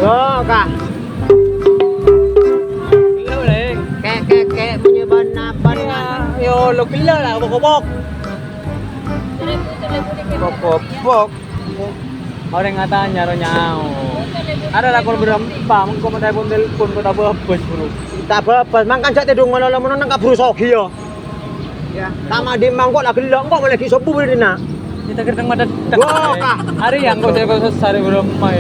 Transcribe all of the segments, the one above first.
Go kak. Kilo leng. Kek punya ban. Yo lo kilo lah bok. Bok. Orang ngatanya ro nyau. Ada lah kalau berempat, mengko mau telepon kok tak bebas bro. Tak bebas, mangkan jak tedung ngono nang kabur sogi yo. Ya, sama di mangkok lah gelok kok boleh disopu dina. Kita kadang mata. Wah, Kak. Hari yang kau saya sesare berempat.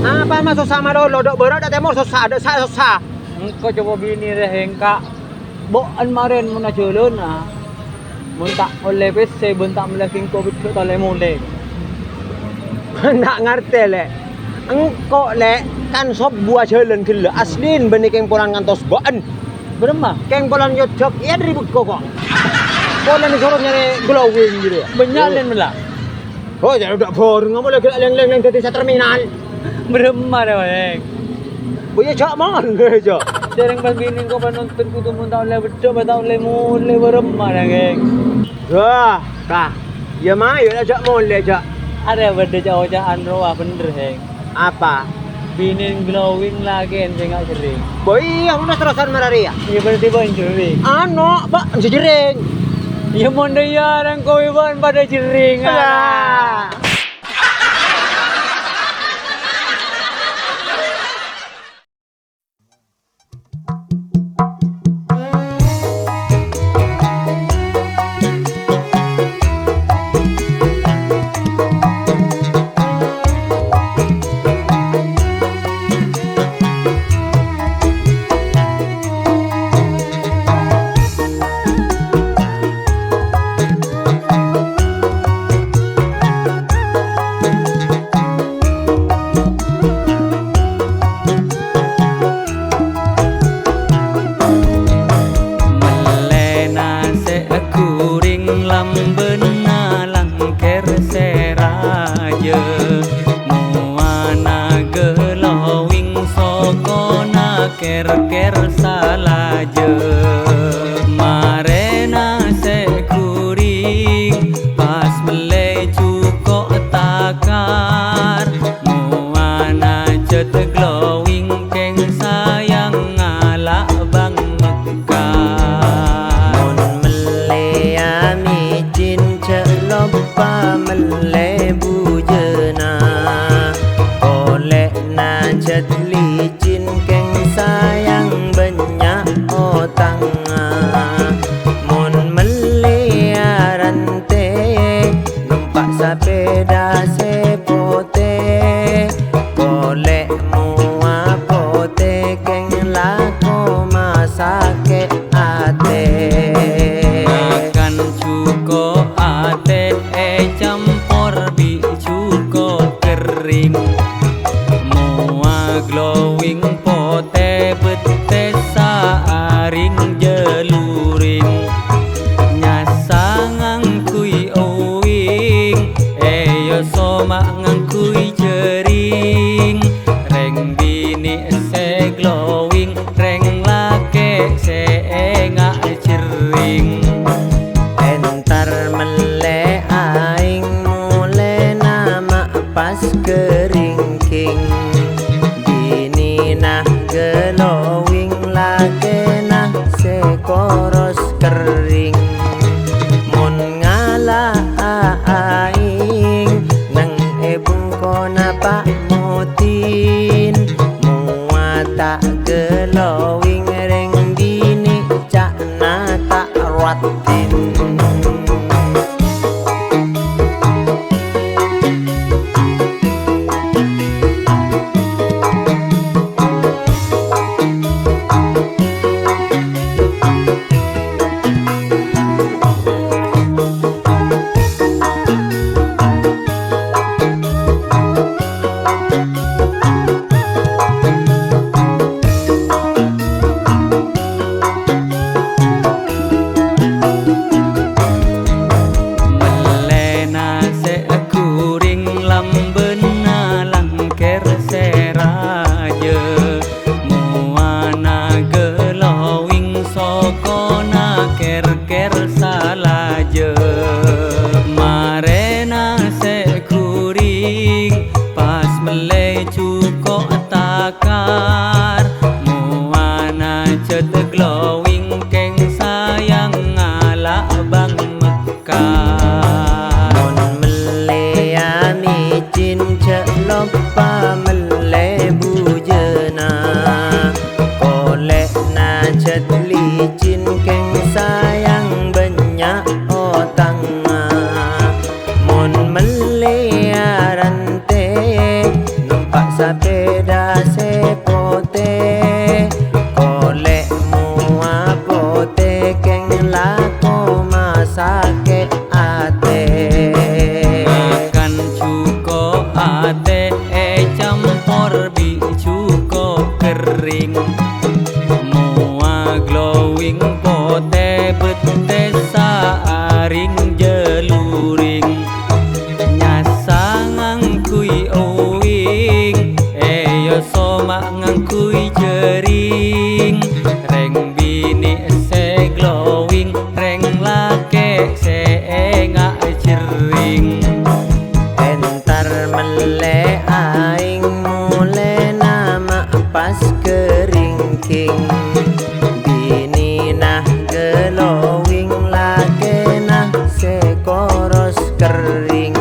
Apa masuk sama lo dok berat ada temo susah ada saya susah. Engkau coba bini deh engkak. Boan maren mo na julon ah. Muntak oleh PC buntak melaking covid ko tale mule. Ndak ngerti le. Engko le kan sob buah jalan gila aslin benih keng polan ngantos boan. Berempat. Keng polan yojok iya ribut kok. Polan disuruh nyari glowing gitu ya. Benyalen mula. Oh jadi udah bor nggak boleh leng dari terminal. Berempat deh bang. Punya cak mana jo? Jarang pas bini ko panonton ko tumun tao le bedo ba tao le mule berempat dah geng. Wah, kah. Ya mah ya cak mole cak. Ada beda jauh-jauhan roa bener heng. Apa? Bini glowing lagi yang nggak sering. Boy, yang udah terusan malaria. Iya berarti bang sering. Ano, Pak, bisa jering. Ya monde yarang kau iban pada jering. Lah. Ker salaje marena se kuring pas bele cuko takar muana jet glowing keng sayang ngala bang mekar Mon mele ami jin celopa mele bujena oleh na jet licin keng sayang banyak otang mon meliaran te numpak sepeda sepote boleh mua pote keng lako masake ate makan cuko ate campur bi cuko kering mua glowing pote bete saaring jeluring nyasa ngangkui owing eyo soma ngangkui jering reng bini se glowing reng lake se engak jering entar mele aing mule nama pas keringking bini nah glowing lage nah sekoros kering mon ngala aing nang ebung kona pak mutin muata glowing reng bini cak na tak ratin lopa melebu jena kolek na cet licin keng sayang banyak otang mon meliaran te numpak sepeda sepote kolek mua pote keng lako masake ate makan cuko ate campur bicuko kering mua glowing pote bete saaring jeluring nyasa ngangkui uwing yo soma ngangkui jering reng bini se glowing reng lake se enga jering entar mele aing mule nama pas keringking bini nah glowing lake nah sekoros kering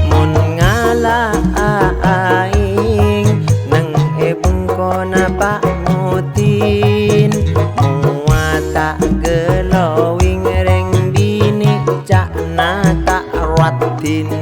mun ngala aing nang ebung kona pak mutin muata glowing reng bini cak na tak ratin